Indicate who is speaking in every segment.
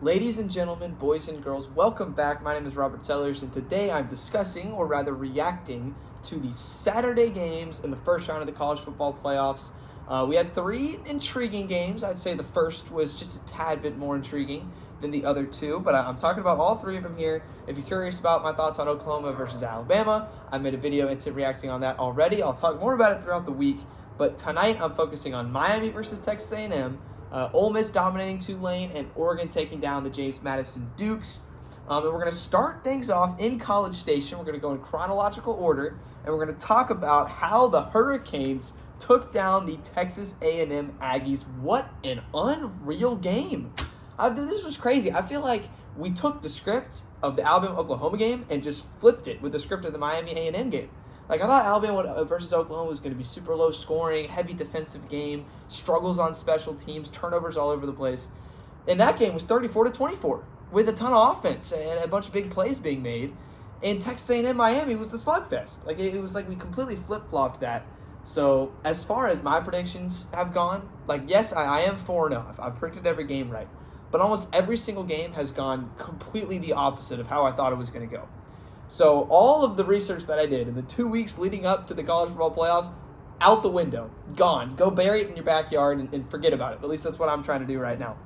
Speaker 1: Ladies and gentlemen, boys and girls, welcome back. My name is Robert Tellers, and today I'm discussing, or rather reacting, to the Saturday games in the first round of the college football playoffs. We had three intriguing games. I'd say the first was just a tad bit more intriguing than the other two, but I'm talking about all three of them here. If you're curious about my thoughts on Oklahoma versus Alabama, I made a video into reacting on that already. I'll talk more about it throughout the week, but tonight I'm focusing on Miami versus Texas A&M, Ole Miss dominating Tulane, and Oregon taking down the James Madison Dukes. And we're going to start things off in College Station. We're going to go in chronological order, and we're going to talk about how the Hurricanes took down the Texas A&M Aggies. What an unreal game. This was crazy. I feel like we took the script of the Alabama-Oklahoma game and just flipped it with the script of the Miami A&M game. Like, I thought Alabama versus Oklahoma was going to be super low scoring, heavy defensive game, struggles on special teams, turnovers all over the place. And that game was 34-24 with a ton of offense and a bunch of big plays being made. And Texas A&M Miami was the slugfest. Like, it was like we completely flip-flopped that. So, as far as my predictions have gone, like, yes, I am 4-0. I've predicted every game right. But almost every single game has gone completely the opposite of how I thought it was going to go. So all of the research that I did in the 2 weeks leading up to the college football playoffs, out the window, gone. Go bury it in your backyard and forget about it. At least that's what I'm trying to do right now.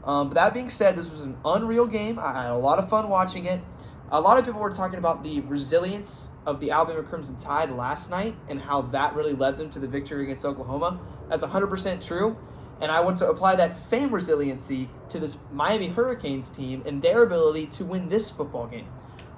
Speaker 1: But that being said, this was an unreal game. I had a lot of fun watching it. A lot of people were talking about the resilience of the Alabama Crimson Tide last night and how that really led them to the victory against Oklahoma. That's 100% true. And I want to apply that same resiliency to this Miami Hurricanes team and their ability to win this football game.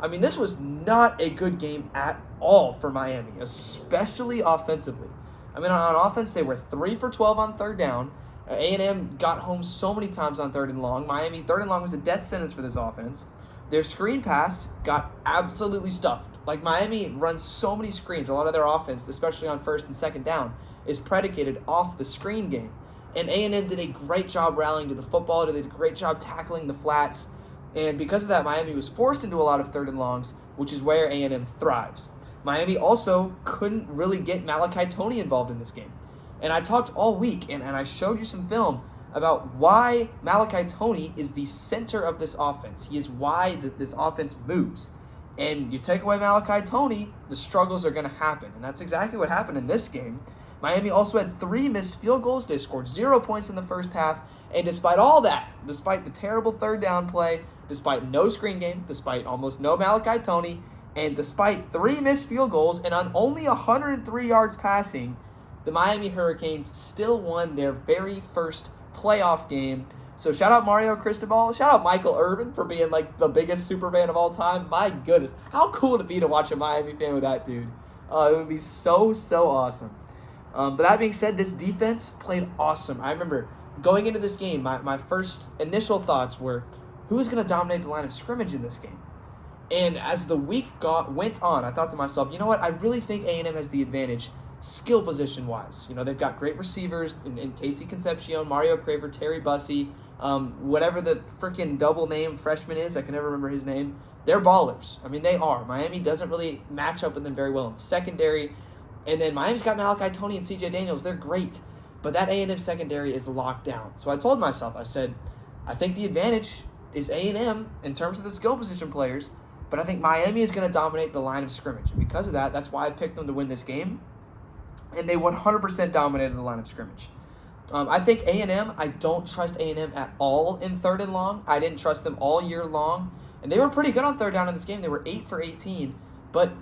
Speaker 1: I mean, this was not a good game at all for Miami, especially offensively. I mean, on offense, they were 3 for 12 on third down. A&M got home so many times on third and long. Miami, third and long was a death sentence for this offense. Their screen pass got absolutely stuffed. Like, Miami runs so many screens. A lot of their offense, especially on first and second down, is predicated off the screen game. And A&M did a great job rallying to the football. They did a great job tackling the flats. And because of that, Miami was forced into a lot of third and longs, which is where A&M thrives. Miami also couldn't really get Malachi Toney involved in this game. And I talked all week, and I showed you some film about why Malachi Toney is the center of this offense. He is why this offense moves. And you take away Malachi Toney, the struggles are going to happen. And that's exactly what happened in this game. Miami also had 3 missed field goals. They scored 0 points in the first half. And despite all that, despite the terrible third down play, despite no screen game, despite almost no Malachi Toney, and despite 3 missed field goals and on only 103 yards passing, the Miami Hurricanes still won their very first playoff game. So shout out Mario Cristobal, shout out Michael Irvin for being like the biggest super fan of all time. My goodness, how cool would it be to watch a Miami fan with that dude? It would be so awesome. But that being said, this defense played awesome. I remember going into this game, my first initial thoughts were, who is going to dominate the line of scrimmage in this game? And as the week went on, I thought to myself, you know what? I really think A&M has the advantage skill position-wise. You know, they've got great receivers in Casey Concepcion, Mario Craver, Terry Bussey, whatever the freaking double name freshman is. I can never remember his name. They're ballers. I mean, they are. Miami doesn't really match up with them very well in the secondary. And then Miami's got Malachi Toney and C.J. Daniels. They're great. But that A&M secondary is locked down. So I told myself, I said, I think the advantage is A&M in terms of the skill position players, but I think Miami is going to dominate the line of scrimmage. And because of that, that's why I picked them to win this game. And they 100% dominated the line of scrimmage. I think A&M, I don't trust A&M at all in third and long. I didn't trust them all year long. And they were pretty good on third down in this game. They were 8 for 18. But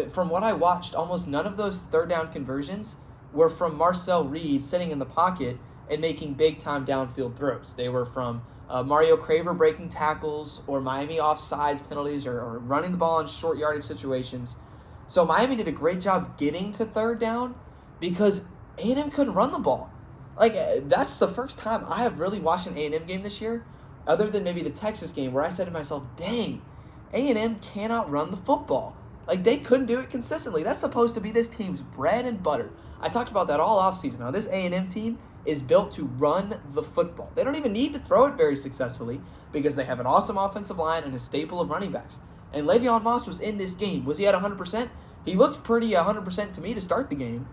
Speaker 1: from what I watched, almost none of those third down conversions were from Marcel Reed sitting in the pocket and making big-time downfield throws. They were from Mario Craver breaking tackles or Miami offsides penalties or running the ball in short yardage situations. So Miami did a great job getting to third down because A&M couldn't run the ball. Like, that's the first time I have really watched an A&M game this year, other than maybe the Texas game, where I said to myself, dang, A&M cannot run the football. Like, they couldn't do it consistently. That's supposed to be this team's bread and butter. I talked about that all offseason. Now, this A&M team is built to run the football. They don't even need to throw it very successfully because they have an awesome offensive line and a staple of running backs. And Le'Veon Moss was in this game. Was he at 100%? He looked pretty 100% to me to start the game.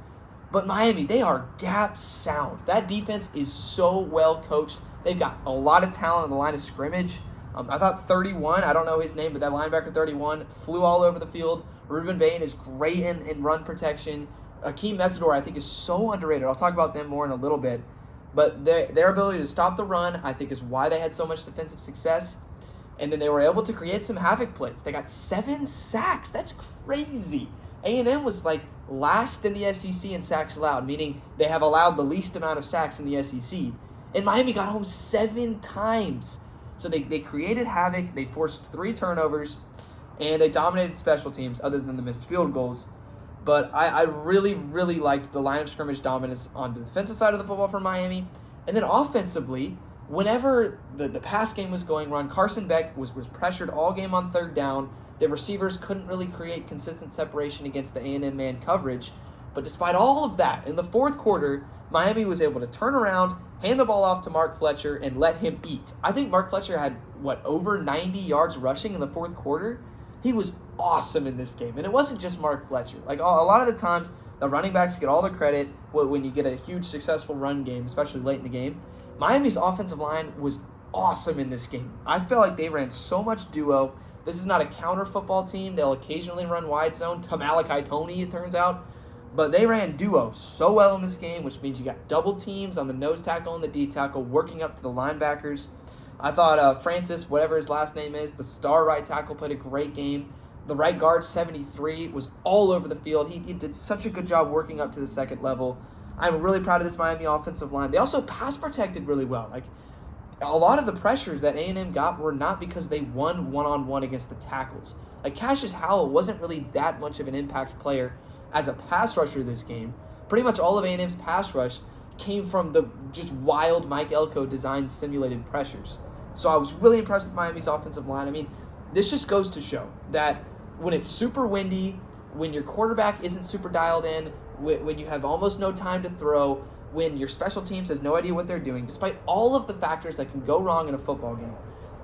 Speaker 1: But Miami, they are gap sound. That defense is so well coached. They've got a lot of talent on the line of scrimmage. I thought 31, I don't know his name, but that linebacker 31 flew all over the field. Ruben Bain is great in run protection. Akeem Mesidor, I think, is so underrated. I'll talk about them more in a little bit. But their ability to stop the run, I think, is why they had so much defensive success. And then they were able to create some havoc plays. They got 7 sacks. That's crazy. A&M was like last in the SEC in sacks allowed, meaning they have allowed the least amount of sacks in the SEC. And Miami got home 7 times. So they created havoc. They forced 3 turnovers, and they dominated special teams other than the missed field goals. But I really, really liked the line of scrimmage dominance on the defensive side of the football for Miami. And then offensively, whenever the pass game was going wrong, Carson Beck was pressured all game on third down. The receivers couldn't really create consistent separation against the A&M man coverage. But despite all of that, in the fourth quarter, Miami was able to turn around, hand the ball off to Mark Fletcher, and let him eat. I think Mark Fletcher had, over 90 yards rushing in the fourth quarter? He was awesome in this game. And it wasn't just Mark Fletcher. Like, a lot of the times, the running backs get all the credit when you get a huge successful run game, especially late in the game. Miami's offensive line was awesome in this game. I felt like they ran so much duo. This is not a counter football team. They'll occasionally run wide zone to Malachi Toney, it turns out. But they ran duo so well in this game, which means you got double teams on the nose tackle and the D tackle working up to the linebackers. I thought Francis, whatever his last name is, the star right tackle, played a great game. The right guard, 73, was all over the field. He did such a good job working up to the second level. I'm really proud of this Miami offensive line. They also pass protected really well. Like, a lot of the pressures that A&M got were not because they won one-on-one against the tackles. Like, Cassius Howell wasn't really that much of an impact player as a pass rusher this game. Pretty much all of A&M's pass rush came from the just wild Mike Elko designed simulated pressures. So I was really impressed with Miami's offensive line. I mean, this just goes to show that when it's super windy, when your quarterback isn't super dialed in, when you have almost no time to throw, when your special teams has no idea what they're doing, despite all of the factors that can go wrong in a football game,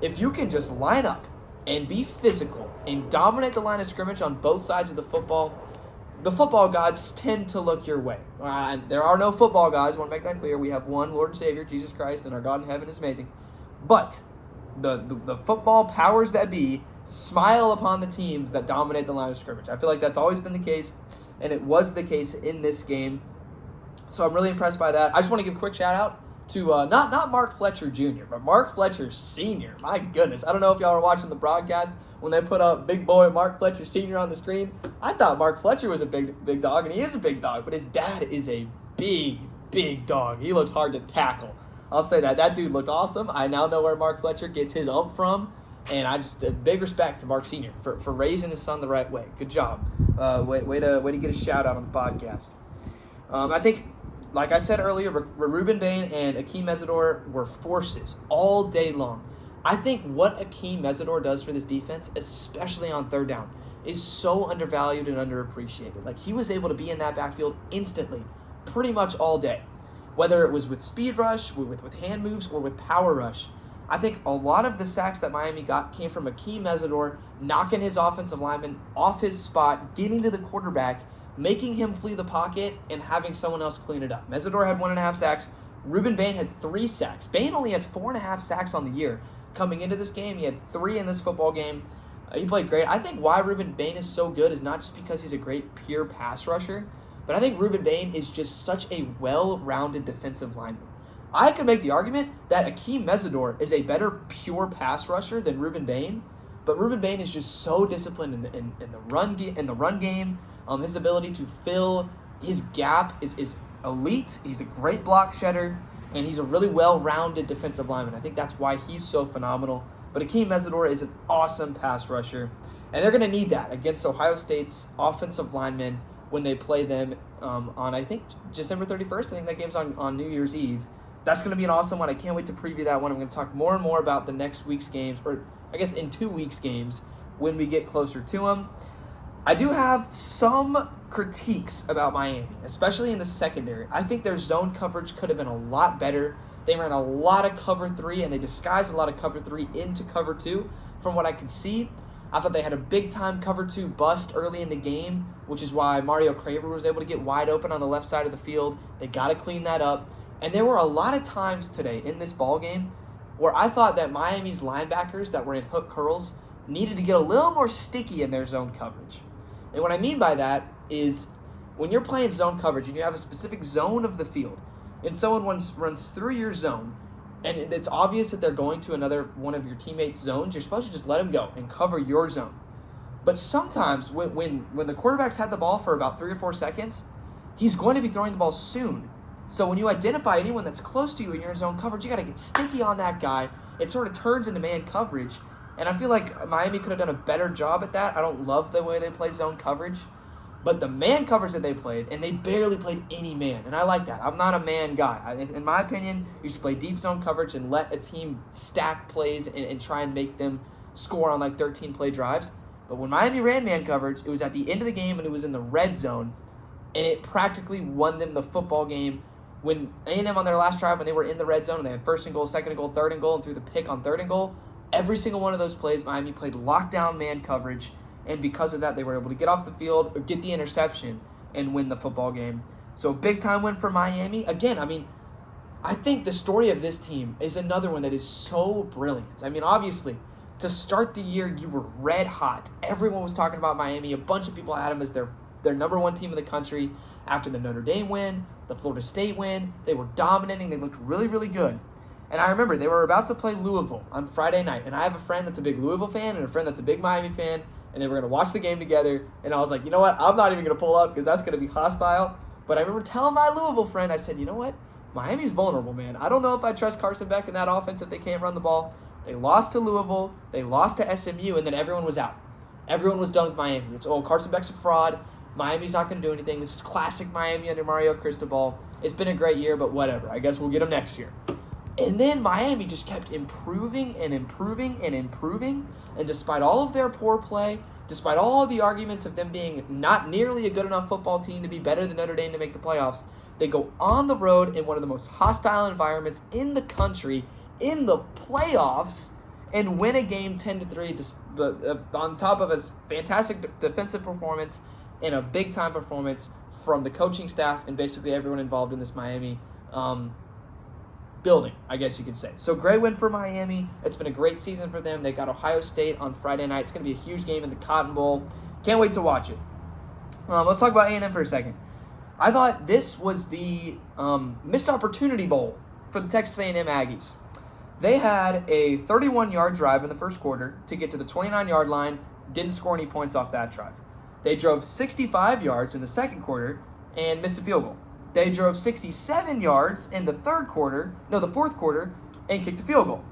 Speaker 1: if you can just line up and be physical and dominate the line of scrimmage on both sides of the football gods tend to look your way. And there are no football gods. I want to make that clear. We have one Lord and Savior, Jesus Christ, and our God in heaven is amazing. But the football powers that be smile upon the teams that dominate the line of scrimmage. I feel like that's always been the case, and it was the case in this game. So I'm really impressed by that. I just want to give a quick shout out to not Mark Fletcher Jr., but Mark Fletcher Sr. My goodness. I don't know if y'all are watching the broadcast when they put up big boy Mark Fletcher Sr. on the screen. I thought Mark Fletcher was a big dog, and he is a big dog, but his dad is a big dog. He looks hard to tackle. I'll say that. That dude looked awesome. I now know where Mark Fletcher gets his ump from, and I just big respect to Mark Sr. for raising his son the right way. Good job. Way to get a shout out on the podcast. I think, like I said earlier, Ruben Bain and Akeem Mesidor were forces all day long. I think what Akeem Mesidor does for this defense, especially on third down, is so undervalued and underappreciated. Like, he was able to be in that backfield instantly, pretty much all day. Whether it was with speed rush, with hand moves, or with power rush. I think a lot of the sacks that Miami got came from Akeem Mesidor knocking his offensive lineman off his spot, getting to the quarterback, making him flee the pocket, and having someone else clean it up. Mesidor had 1.5 sacks. Ruben Bain had 3 sacks. Bain only had 4.5 sacks on the year. Coming into this game, he had 3 in this football game. He played great. I think why Ruben Bain is so good is not just because he's a great pure pass rusher, but I think Ruben Bain is just such a well-rounded defensive lineman. I could make the argument that Akeem Mesidor is a better pure pass rusher than Ruben Bain, but Ruben Bain is just so disciplined in the run game. His ability to fill his gap is elite. He's a great block shedder, and he's a really well-rounded defensive lineman. I think that's why he's so phenomenal. But Akeem Mesidor is an awesome pass rusher, and they're going to need that against Ohio State's offensive linemen when they play them on, I think, December 31st. I think that game's on New Year's Eve. That's going to be an awesome one. I can't wait to preview that one. I'm going to talk more and more about the next week's games, or I guess in 2 weeks' games when we get closer to them. I do have some critiques about Miami, especially in the secondary. I think their zone coverage could have been a lot better. They ran a lot of cover 3, and they disguised a lot of cover 3 into cover 2 from what I could see. I thought they had a big-time cover 2 bust early in the game, which is why Mario Craver was able to get wide open on the left side of the field. They got to clean that up. And there were a lot of times today in this ball game where I thought that Miami's linebackers that were in hook curls needed to get a little more sticky in their zone coverage. And what I mean by that is when you're playing zone coverage and you have a specific zone of the field and someone runs through your zone and it's obvious that they're going to another one of your teammates' zones, you're supposed to just let them go and cover your zone. But sometimes when the quarterback's had the ball for about 3 or 4 seconds, he's going to be throwing the ball soon. So when you identify anyone that's close to you in your zone coverage, you got to get sticky on that guy. It sort of turns into man coverage. And I feel like Miami could have done a better job at that. I don't love the way they play zone coverage. But the man coverage that they played, and they barely played any man. And I like that. I'm not a man guy. In my opinion, you should play deep zone coverage and let a team stack plays and try and make them score on like 13-play drives. But when Miami ran man coverage, it was at the end of the game and it was in the red zone. And it practically won them the football game. When A&M on their last drive, when they were in the red zone and they had 1st and goal, 2nd and goal, 3rd and goal, and threw the pick on 3rd and goal, every single one of those plays, Miami played lockdown man coverage. And because of that, they were able to get off the field or get the interception and win the football game. So big time win for Miami. Again, I think the story of this team is another one that is so brilliant. Obviously, to start the year, you were red hot. Everyone was talking about Miami. A bunch of people had them as their number one team in the country. After the Notre Dame win, the Florida State win, they were dominating. They looked really, really good. And I remember they were about to play Louisville on Friday night. And I have a friend that's a big Louisville fan and a friend that's a big Miami fan. And they were going to watch the game together. And I was like, you know what? I'm not even going to pull up because that's going to be hostile. But I remember telling my Louisville friend, I said, you know what? Miami's vulnerable, man. I don't know if I trust Carson Beck in that offense if they can't run the ball. They lost to Louisville. They lost to SMU. And then everyone was out. Everyone was done with Miami. It's, Carson Beck's a fraud. Miami's not going to do anything. This is classic Miami under Mario Cristobal. It's been a great year, but whatever. I guess we'll get them next year. And then Miami just kept improving and improving and improving. And despite all of their poor play, despite all of the arguments of them being not nearly a good enough football team to be better than Notre Dame to make the playoffs, they go on the road in one of the most hostile environments in the country in the playoffs and win a game 10-3 on top of a fantastic defensive performance and a big-time performance from the coaching staff and basically everyone involved in this Miami building, I guess you could say. So great win for Miami. It's been a great season for them. They got Ohio State on Friday night. It's going to be a huge game in the Cotton Bowl. Can't wait to watch it. Let's talk about A&M for a second. I thought this was the missed opportunity bowl for the Texas A&M Aggies. They had a 31-yard drive in the first quarter to get to the 29-yard line. Didn't score any points off that drive. They drove 65 yards in the second quarter and missed a field goal. They drove 67 yards in the fourth quarter, and kicked a field goal.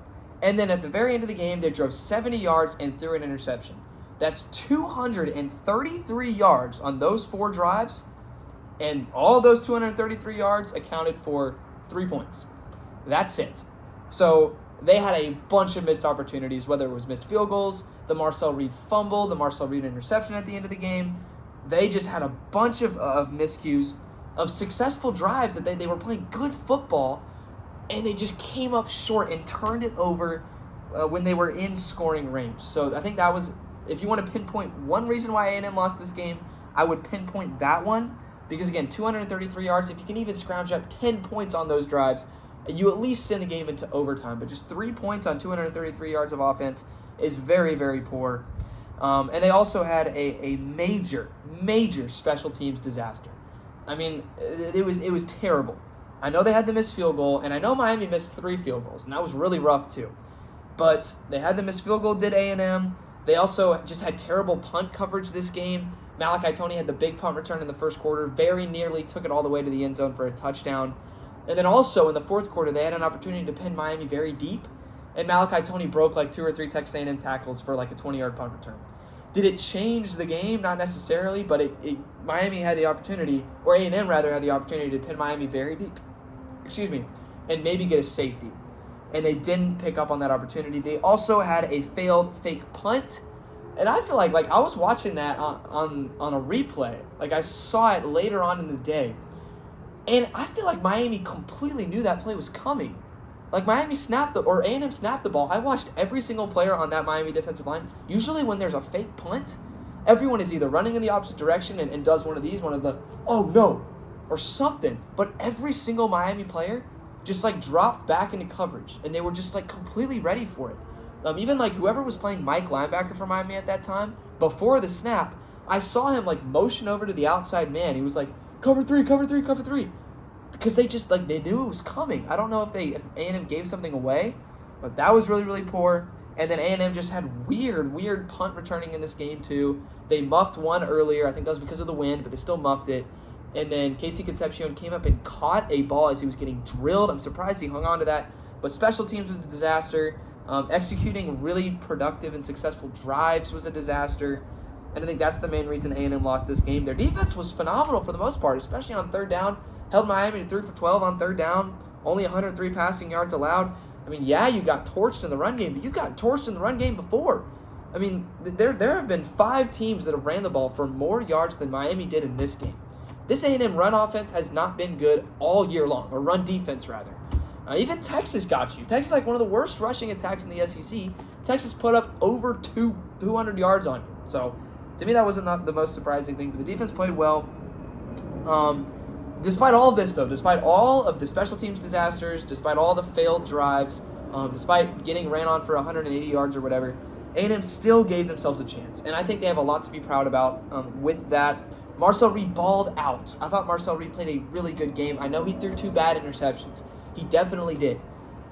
Speaker 1: And then at the very end of the game, they drove 70 yards and threw an interception. That's 233 yards on those 4 drives, and all those 233 yards accounted for 3 points. That's it. So they had a bunch of missed opportunities, whether it was missed field goals, the Marcel Reed fumble, the Marcel Reed interception at the end of the game. They just had a bunch of miscues of successful drives that they were playing good football, and they just came up short and turned it over when they were in scoring range. So I think that was, if you want to pinpoint one reason why A&M lost this game, I would pinpoint that one. Because again, 233 yards, if you can even scrounge up 10 points on those drives, you at least send the game into overtime. But just 3 points on 233 yards of offense is very, very poor. And they also had a major special teams disaster. It was terrible. I know they had the missed field goal, and I know Miami missed 3 field goals, and that was really rough too. But they had the missed field goal, did A&M. They also just had terrible punt coverage this game. Malachi Toney had the big punt return in the first quarter, very nearly took it all the way to the end zone for a touchdown. And then also in the fourth quarter, they had an opportunity to pin Miami very deep, and Malachi Toney broke like 2 or 3 Texas A&M tackles for like a 20-yard punt return. Did it change the game? Not necessarily, but Miami had the opportunity, or A&M rather had the opportunity to pin Miami very deep. And maybe get a safety. And they didn't pick up on that opportunity. They also had a failed fake punt. And I feel like I was watching that on a replay. Like I saw it later on in the day. And I feel like Miami completely knew that play was coming. Like A&M snapped the ball. I watched every single player on that Miami defensive line. Usually when there's a fake punt, everyone is either running in the opposite direction and does one of the, oh no, or something. But every single Miami player just like dropped back into coverage, and they were just like completely ready for it. Even like whoever was playing Mike linebacker for Miami at that time, before the snap, I saw him like motion over to the outside man. He was like, cover three, cover three, cover three. Because they just like they knew it was coming. I don't know if A&M gave something away, but that was really, really poor. And then A&M just had weird punt returning in this game too. They muffed one earlier. I think that was because of the wind, but they still muffed it. And then Casey Concepcion came up and caught a ball as he was getting drilled. I'm surprised he hung on to that. But special teams was a disaster. Executing really productive and successful drives was a disaster. And I think that's the main reason A&M lost this game. Their defense was phenomenal for the most part, especially on third down. Held Miami to 3 for 12 on third down. Only 103 passing yards allowed. I mean, yeah, you got torched in the run game, but you got torched in the run game before. I mean, there have been 5 teams that have ran the ball for more yards than Miami did in this game. This A&M run offense has not been good all year long, or run defense, rather. Even Texas got you. Texas is like one of the worst rushing attacks in the SEC. Texas put up over 200 yards on you. So, to me, that wasn't not the most surprising thing, but the defense played well. Despite all of this, though, despite all of the special teams disasters, despite all the failed drives, despite getting ran on for 180 yards or whatever, A&M still gave themselves a chance. And I think they have a lot to be proud about with that. Marcel Reed balled out. I thought Marcel Reed played a really good game. I know he threw 2 bad interceptions. He definitely did.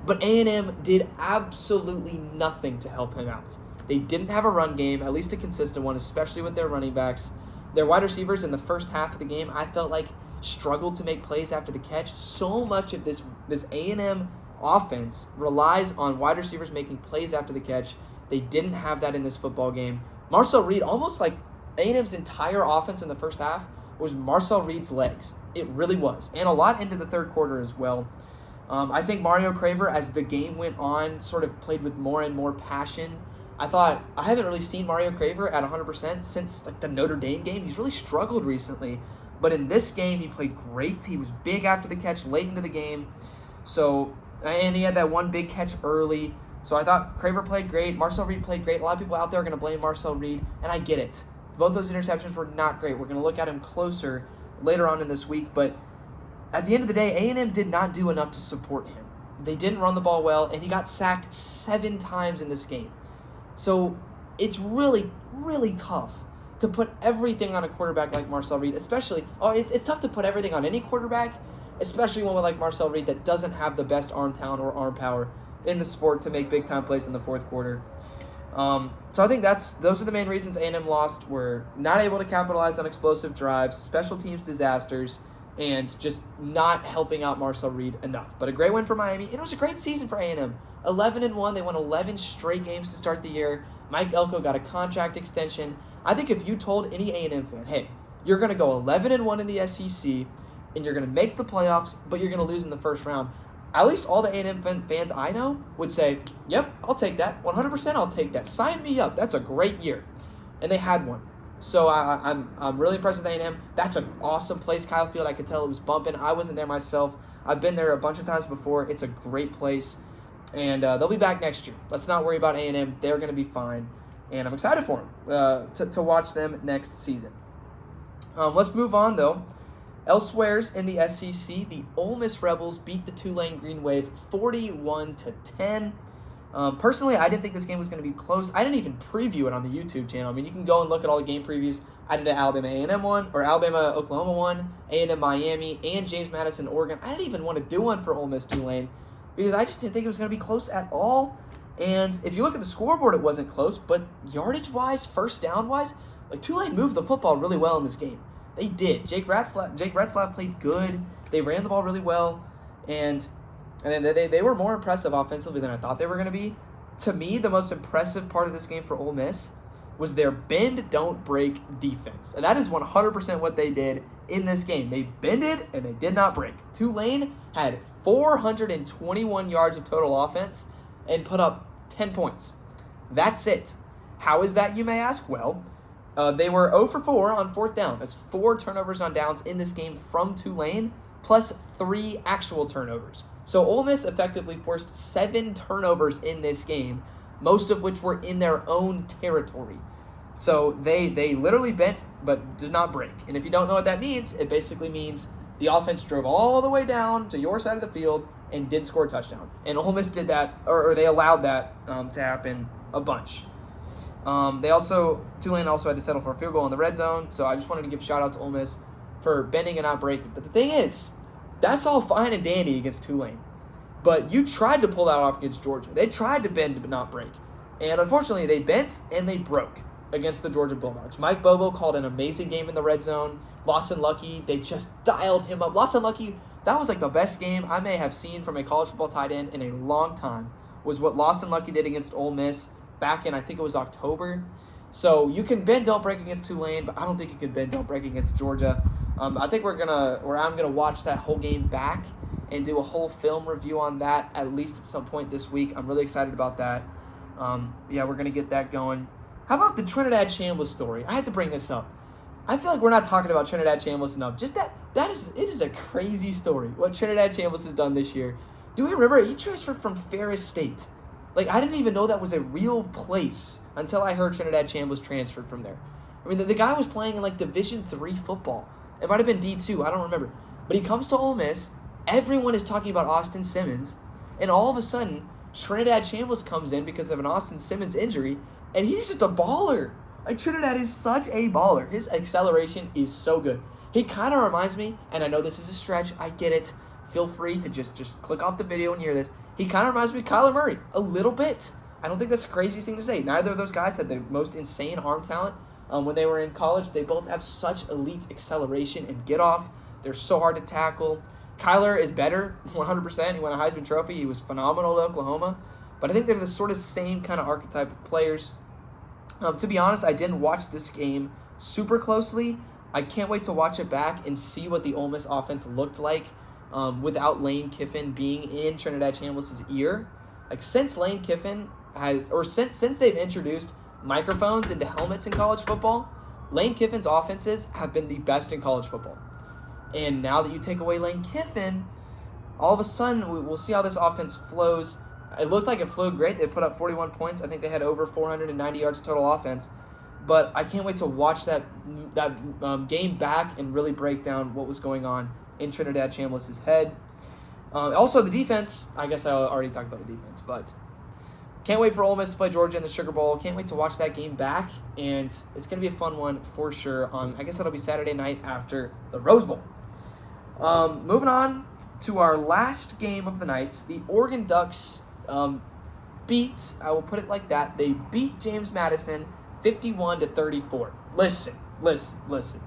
Speaker 1: But A&M did absolutely nothing to help him out. They didn't have a run game, at least a consistent one, especially with their running backs. Their wide receivers in the first half of the game, I felt like, struggled to make plays after the catch. So much of this A&M offense relies on wide receivers making plays after the catch. They didn't have that in this football game. Marcel Reed, almost like A&M's entire offense in the first half, was Marcel Reed's legs. It really was. And a lot into the third quarter as well. I think Mario Craver, as the game went on, sort of played with more and more passion. I haven't really seen Mario Craver at 100% since like the Notre Dame game. He's really struggled recently. But in this game, he played great. He was big after the catch late into the game. And he had that one big catch early. So I thought Craver played great. Marcel Reed played great. A lot of people out there are going to blame Marcel Reed, and I get it. Both those interceptions were not great. We're going to look at him closer later on in this week. But at the end of the day, A&M did not do enough to support him. They didn't run the ball well, and he got sacked 7 times in this game. So it's really, really tough to put everything on a quarterback like Marcel Reed, especially, it's tough to put everything on any quarterback, especially one like Marcel Reed that doesn't have the best arm talent or arm power in the sport to make big-time plays in the fourth quarter. So I think those are the main reasons A&M lost. We're not able to capitalize on explosive drives, special teams disasters, and just not helping out Marcel Reed enough. But a great win for Miami. It was a great season for A&M. 11-1. They won 11 straight games to start the year. Mike Elko got a contract extension. I think if you told any A&M fan, hey, you're going to go 11-1 in the SEC, and you're going to make the playoffs, but you're going to lose in the first round, at least all the A&M fans I know would say, yep, I'll take that. 100% I'll take that. Sign me up. That's a great year. And they had one. So I'm really impressed with A&M. That's an awesome place, Kyle Field. I could tell it was bumping. I wasn't there myself. I've been there a bunch of times before. It's a great place. And they'll be back next year. Let's not worry about A&M. They're going to be fine. And I'm excited for them to watch them next season. Let's move on, though. Elsewheres in the SEC, the Ole Miss Rebels beat the Tulane Green Wave 41-10. Personally, I didn't think this game was going to be close. I didn't even preview it on the YouTube channel. I mean, you can go and look at all the game previews. I did an Alabama A&M one, or Alabama Oklahoma one, A&M Miami, and James Madison Oregon. I didn't even want to do one for Ole Miss Tulane because I just didn't think it was going to be close at all. And if you look at the scoreboard, it wasn't close, but yardage-wise, first down-wise, like Tulane moved the football really well in this game. They did. Jake Retzlaff played good. They ran the ball really well, and then they were more impressive offensively than I thought they were going to be. To me, the most impressive part of this game for Ole Miss was their bend, don't break defense. And that is 100% what they did in this game. They bended, and they did not break. Tulane had 421 yards of total offense and put up 10 points. That's it. How is that, you may ask? Well, they were 0 for 4 on fourth down. That's 4 turnovers on downs in this game from Tulane, plus 3 actual turnovers. So Ole Miss effectively forced 7 turnovers in this game, most of which were in their own territory. So they literally bent but did not break. And if you don't know what that means, it basically means the offense drove all the way down to your side of the field, and did score a touchdown. And Ole Miss did that, or they allowed that to happen a bunch. Tulane also had to settle for a field goal in the red zone, so I just wanted to give a shout out to Ole Miss for bending and not breaking. But the thing is, that's all fine and dandy against Tulane. But you tried to pull that off against Georgia. They tried to bend but not break. And unfortunately, they bent and they broke against the Georgia Bulldogs. Mike Bobo called an amazing game in the red zone. Lawson Lucky, they just dialed him up. Lawson Lucky, that was like the best game I may have seen from a college football tight end in a long time, was what Lawson Lucky did against Ole Miss back in, I think it was October. So you can bend, don't break against Tulane, but I don't think you can bend, don't break against Georgia. I think I'm gonna watch that whole game back and do a whole film review on that at least at some point this week. I'm really excited about that. We're gonna get that going. How about the Trinidad Chambliss story? I had to bring this up. I feel like we're not talking about Trinidad Chambliss enough. Just it is a crazy story what Trinidad Chambliss has done this year. Do we remember he transferred from Ferris State? Like, I didn't even know that was a real place until I heard Trinidad Chambliss transferred from there. I mean, the guy was playing in like Division III football. It might have been D2, I don't remember. But he comes to Ole Miss. Everyone is talking about Austin Simmons, and all of a sudden, Trinidad Chambliss comes in because of an Austin Simmons injury, and he's just a baller. Like, Trinidad is such a baller. His acceleration is so good. He kind of reminds me, and I know this is a stretch, I get it. Feel free to just click off the video and hear this. He kind of reminds me of Kyler Murray, a little bit. I don't think that's the craziest thing to say. Neither of those guys had the most insane arm talent when they were in college. They both have such elite acceleration and get off. They're so hard to tackle. Kyler is better, 100%. He won a Heisman Trophy. He was phenomenal at Oklahoma. But I think they're the sort of same kind of archetype of players. To be honest, I didn't watch this game super closely. I can't wait to watch it back and see what the Ole Miss offense looked like without Lane Kiffin being in Trinidad Chambliss' ear. Like, since Lane Kiffin since they've introduced microphones into helmets in college football, Lane Kiffin's offenses have been the best in college football. And now that you take away Lane Kiffin, all of a sudden we'll see how this offense flows. It looked like it flowed great. They put up 41 points. I think they had over 490 yards total offense. But I can't wait to watch that game back and really break down what was going on in Trinidad Chambliss' head. Also, the defense. I guess I already talked about the defense, but can't wait for Ole Miss to play Georgia in the Sugar Bowl. Can't wait to watch that game back, and it's going to be a fun one for sure. I guess that'll be Saturday night after the Rose Bowl. Moving on to our last game of the night, the Oregon Ducks beat, I will put it like that, they beat James Madison 51-34. Listen.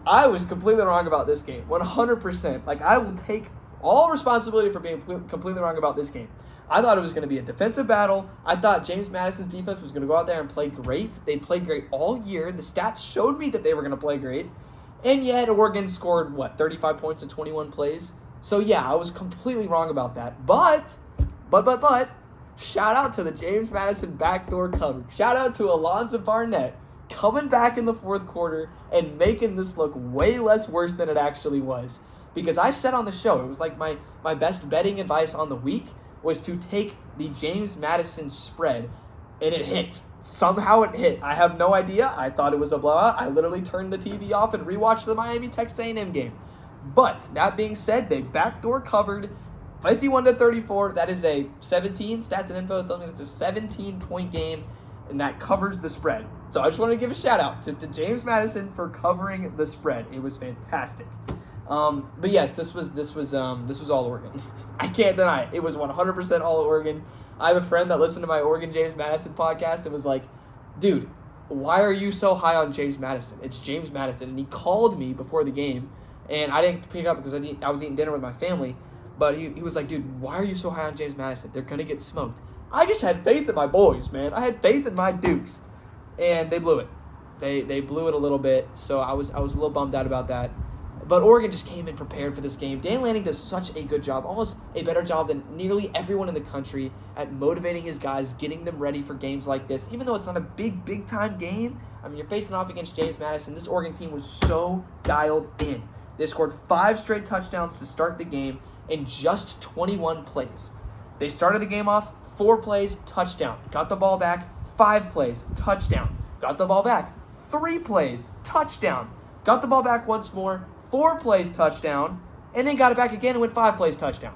Speaker 1: I was completely wrong about this game, 100%. Like, I will take all responsibility for being completely wrong about this game. I thought it was going to be a defensive battle. I thought James Madison's defense was going to go out there and play great. They played great all year. The stats showed me that they were going to play great. And yet, Oregon scored, 35 points in 21 plays? So, yeah, I was completely wrong about that. But, shout out to the James Madison backdoor cover. Shout out to Alonzo Barnett coming back in the fourth quarter and making this look way less worse than it actually was. Because I said on the show, it was like my best betting advice on the week was to take the James Madison spread, and it hit. Somehow it hit. I have no idea. I thought it was a blowout. I literally turned the TV off and rewatched the Miami Texas A&M game. But that being said, they backdoor covered 51-34. That is a 17. Stats and info is telling me it's a 17-point game, and that covers the spread. So I just wanted to give a shout out to James Madison for covering the spread. It was fantastic. But yes, this was all Oregon. I can't deny it. It was 100% all Oregon. I have a friend that listened to my Oregon James Madison podcast and was like, dude, why are you so high on James Madison? It's James Madison. And he called me before the game, and I didn't pick up because I was eating dinner with my family. But he was like, dude, why are you so high on James Madison? They're going to get smoked. I just had faith in my boys, man. I had faith in my Dukes. And they blew it. They blew it a little bit, so I was a little bummed out about that. But Oregon just came in prepared for this game. Dan Lanning does such a good job, almost a better job than nearly everyone in the country at motivating his guys, getting them ready for games like this. Even though it's not a big-time game, I mean, you're facing off against James Madison. This Oregon team was so dialed in. They scored 5 straight touchdowns to start the game in just 21 plays. They started the game off, 4 plays, touchdown. Got the ball back, 5 plays, touchdown. Got the ball back, 3 plays, touchdown. Got the ball back once more, 4 plays, touchdown, and then got it back again and went 5 plays, touchdown.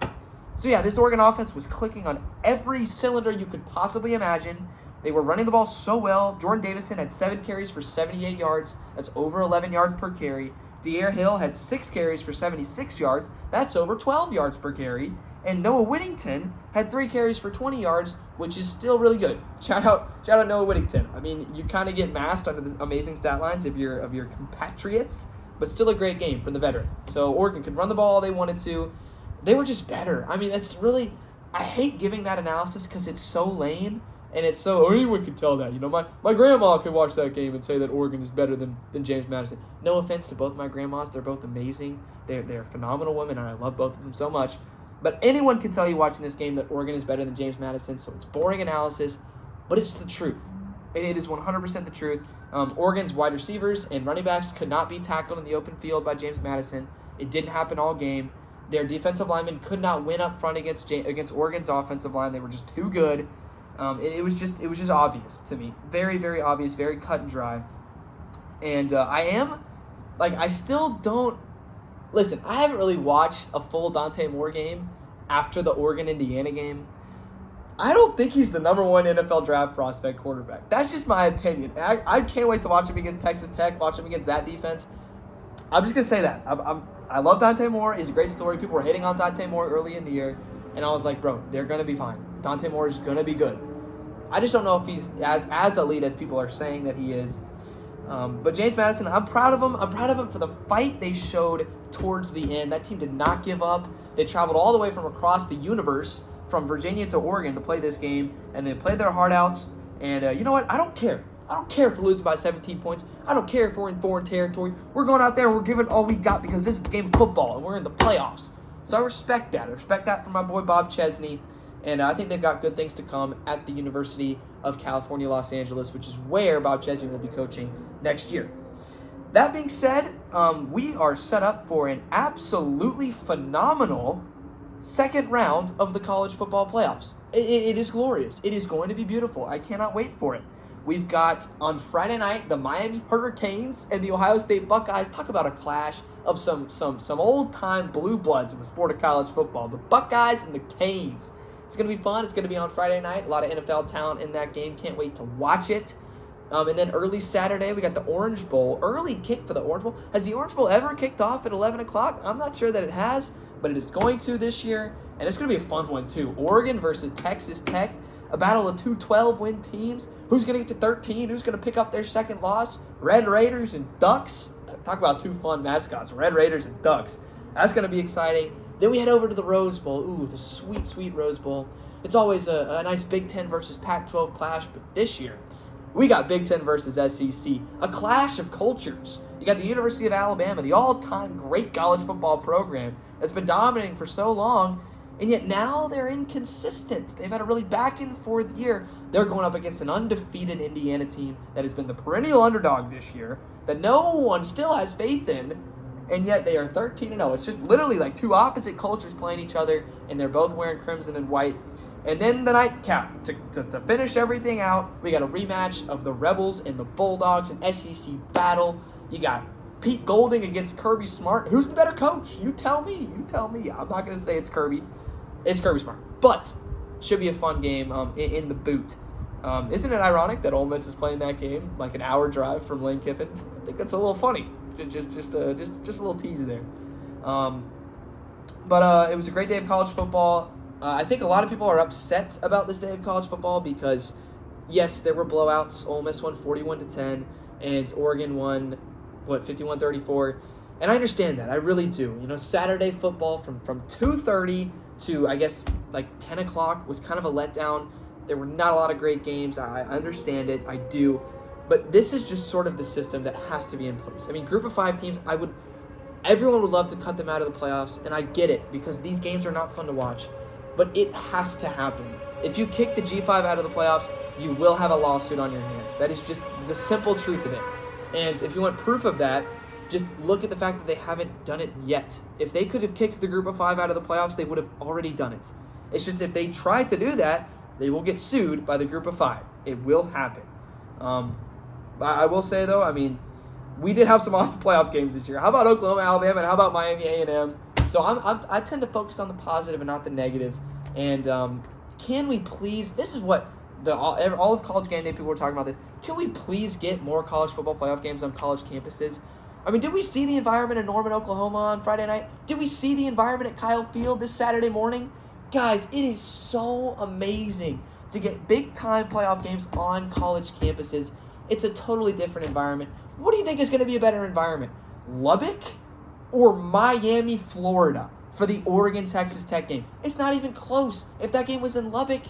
Speaker 1: So yeah, this Oregon offense was clicking on every cylinder you could possibly imagine. They were running the ball so well. Jordan Davison had 7 carries for 78 yards. That's over 11 yards per carry. De'Aaron Hill had 6 carries for 76 yards. That's over 12 yards per carry. And Noah Whittington had 3 carries for 20 yards, which is still really good. Shout out Noah Whittington. I mean, you kind of get masked under the amazing stat lines of your compatriots, but still a great game from the veteran. So Oregon could run the ball all they wanted to. They were just better. I mean, it's really, I hate giving that analysis because it's so lame. And it's so, anyone could tell that. You know, my grandma could watch that game and say that Oregon is better than James Madison. No offense to both my grandmas. They're both amazing. They're phenomenal women, and I love both of them so much. But anyone can tell you watching this game that Oregon is better than James Madison, so it's boring analysis, but it's the truth. It is 100% the truth. Oregon's wide receivers and running backs could not be tackled in the open field by James Madison. It didn't happen all game. Their defensive linemen could not win up front against Oregon's offensive line. They were just too good. It was just obvious to me. Very, very obvious, very cut and dry. And I still don't, listen, I haven't really watched a full Dante Moore game after the Oregon-Indiana game. I don't think he's the number 1 NFL draft prospect quarterback. That's just my opinion. I can't wait to watch him against Texas Tech, watch him against that defense. I'm just going to say that. I love Dante Moore. He's a great story. People were hating on Dante Moore early in the year. And I was like, bro, they're going to be fine. Dante Moore is going to be good. I just don't know if he's as elite as people are saying that he is. But James Madison, I'm proud of him. I'm proud of him for the fight they showed towards the end. That team did not give up. They traveled all the way from across the universe, from Virginia to Oregon, to play this game. And they played their heart outs. And you know what? I don't care. I don't care if we're losing by 17 points. I don't care if we're in foreign territory. We're going out there and we're giving all we got because this is a game of football and we're in the playoffs. So I respect that. I respect that from my boy Bob Chesney. And I think they've got good things to come at the University of California, Los Angeles, which is where Bob Chesney will be coaching next year. That being said, we are set up for an absolutely phenomenal second round of the college football playoffs. It is glorious. It is going to be beautiful. I cannot wait for it. We've got, on Friday night, the Miami Hurricanes and the Ohio State Buckeyes. Talk about a clash of some old-time blue bloods in the sport of college football. The Buckeyes and the Canes. It's going to be fun. It's going to be on Friday night. A lot of NFL talent in that game. Can't wait to watch it. And then early Saturday, we got the Orange Bowl. Early kick for the Orange Bowl. Has the Orange Bowl ever kicked off at 11 o'clock? I'm not sure that it has, but it is going to this year. And it's going to be a fun one, too. Oregon versus Texas Tech. A battle of two 12-win teams. Who's going to get to 13? Who's going to pick up their second loss? Red Raiders and Ducks. Talk about two fun mascots. Red Raiders and Ducks. That's going to be exciting. Then we head over to the Rose Bowl. Ooh, the sweet, sweet Rose Bowl. It's always a nice Big Ten versus Pac-12 clash, but this year, we got Big Ten versus SEC. A clash of cultures. You got the University of Alabama, the all-time great college football program that's been dominating for so long, and yet now they're inconsistent. They've had a really back-and-forth year. They're going up against an undefeated Indiana team that has been the perennial underdog this year, that no one still has faith in, and yet they are 13-0. It's just literally like two opposite cultures playing each other, and they're both wearing crimson and white. And then the nightcap, to finish everything out, we got a rematch of the Rebels and the Bulldogs, an SEC battle. You got Pete Golding against Kirby Smart. Who's the better coach? You tell me. You tell me. I'm not going to say it's Kirby. It's Kirby Smart. But should be a fun game in the boot. Isn't it ironic that Ole Miss is playing that game like an hour drive from Lane Kiffin? I think that's a little funny. Just a little teaser there. But it was a great day of college football. I think a lot of people are upset about this day of college football because, yes, there were blowouts. Ole Miss won 41-10, and Oregon won, 51-34. And I understand that. I really do. You know, Saturday football from 2:30 to, I guess, like 10 o'clock was kind of a letdown. There were not a lot of great games. I understand it. I do. But this is just sort of the system that has to be in place. I mean, group of 5 teams, everyone would love to cut them out of the playoffs, and I get it because these games are not fun to watch. But it has to happen. If you kick the G5 out of the playoffs, you will have a lawsuit on your hands. That is just the simple truth of it. And if you want proof of that, just look at the fact that they haven't done it yet. If they could have kicked the group of 5 out of the playoffs, they would have already done it. It's just if they try to do that, they will get sued by the group of 5. It will happen. I will say, though, I mean, we did have some awesome playoff games this year. How about Oklahoma, Alabama, and how about Miami A&M? So I tend to focus on the positive and not the negative. And can we please? This is what all of College Game Day people were talking about. This. Can we please get more college football playoff games on college campuses? I mean, did we see the environment in Norman, Oklahoma on Friday night? Did we see the environment at Kyle Field this Saturday morning? Guys, it is so amazing to get big-time playoff games on college campuses. It's a totally different environment. What do you think is going to be a better environment? Lubbock or Miami, Florida for the Oregon-Texas Tech game? It's not even close. If that game was in Lubbock,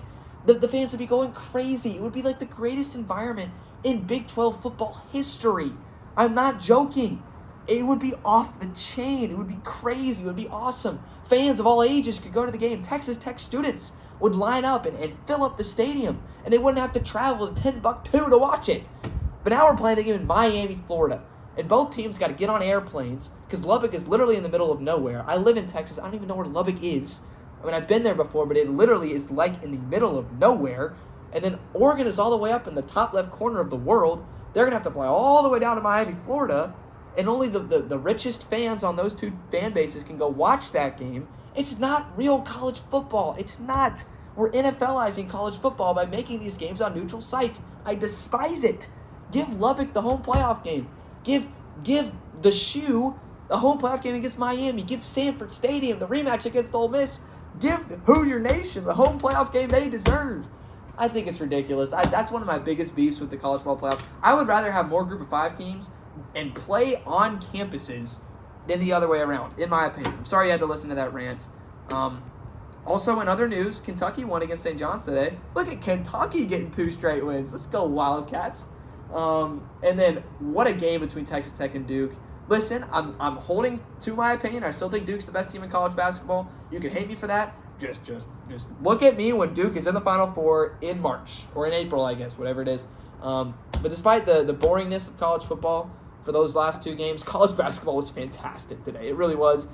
Speaker 1: the fans would be going crazy. It would be like the greatest environment in Big 12 football history. I'm not joking. It would be off the chain. It would be crazy. It would be awesome. Fans of all ages could go to the game. Texas Tech students would line up and fill up the stadium, and they wouldn't have to travel to Timbuktu to watch it. But now we're playing the game in Miami, Florida, and both teams got to get on airplanes because Lubbock is literally in the middle of nowhere. I live in Texas. I don't even know where Lubbock is. I mean, I've been there before, but it literally is like in the middle of nowhere. And then Oregon is all the way up in the top left corner of the world. They're going to have to fly all the way down to Miami, Florida, and only the richest fans on those two fan bases can go watch that game. It's not real college football. It's not. We're NFLizing college football by making these games on neutral sites. I despise it. Give Lubbock the home playoff game. Give the Shoe the home playoff game against Miami. Give Sanford Stadium the rematch against Ole Miss. Give Hoosier Nation the home playoff game they deserve. I think it's ridiculous. That's one of my biggest beefs with the college football playoffs. I would rather have more group of 5 teams and play on campuses than the other way around, in my opinion. I'm sorry you had to listen to that rant. Also, in other news, Kentucky won against St. John's today. Look at Kentucky getting 2 straight wins. Let's go Wildcats. And then what a game between Texas Tech and Duke. Listen, I'm holding to my opinion. I still think Duke's the best team in college basketball. You can hate me for that. Just look at me when Duke is in the Final Four in March or in April, I guess, whatever it is. But despite the boringness of college football for those last 2 games, college basketball was fantastic today. It really was.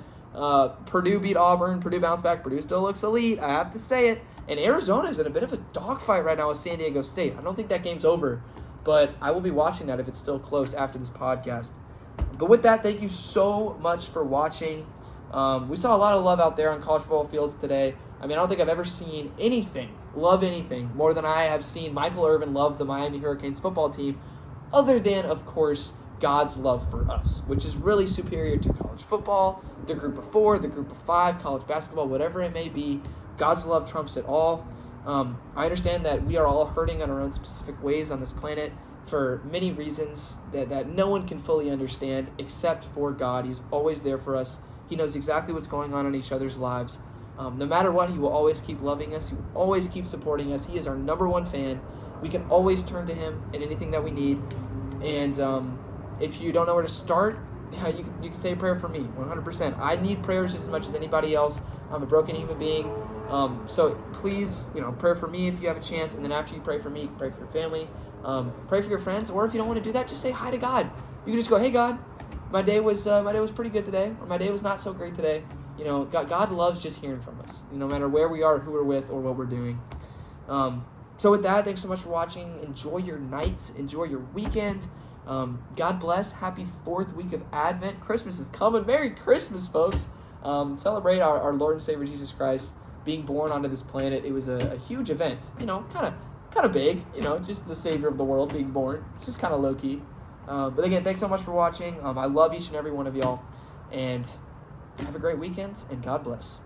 Speaker 1: Purdue beat Auburn. Purdue bounced back. Purdue still looks elite. I have to say it. And Arizona's in a bit of a dogfight right now with San Diego State. I don't think that game's over, but I will be watching that if it's still close after this podcast. But with that, thank you so much for watching. We saw a lot of love out there on college football fields today. I mean, I don't think I've ever seen love anything more than I have seen Michael Irvin love the Miami Hurricanes football team, other than, of course, God's love for us, which is really superior to college football, the group of 4, the group of 5, college basketball, whatever it may be. God's love trumps it all. I understand that we are all hurting in our own specific ways on this planet for many reasons that no one can fully understand except for God. He's always there for us. He knows exactly what's going on in each other's lives. No matter what, he will always keep loving us. He will always keep supporting us. He is our number 1 fan. We can always turn to him in anything that we need. And if you don't know where to start, you can say a prayer for me, 100%. I need prayers just as much as anybody else. I'm a broken human being. So please, pray for me if you have a chance. And then after you pray for me, you can pray for your family. Pray for your friends. Or if you don't want to do that, just say hi to God. You can just go, hey, God, my day was pretty good today, or my day was not so great today. God loves just hearing from us, no matter where we are, who we're with, or what we're doing. So with that, thanks so much for watching. Enjoy your nights. Enjoy your weekend. God bless. Happy 4th week of Advent. Christmas is coming. Merry Christmas, folks. Celebrate our Lord and Savior Jesus Christ being born onto this planet. It was a huge event, kind of big, just the Savior of the world being born. It's just kind of low-key. But again, thanks so much for watching. I love each and every one of y'all. And have a great weekend, and God bless.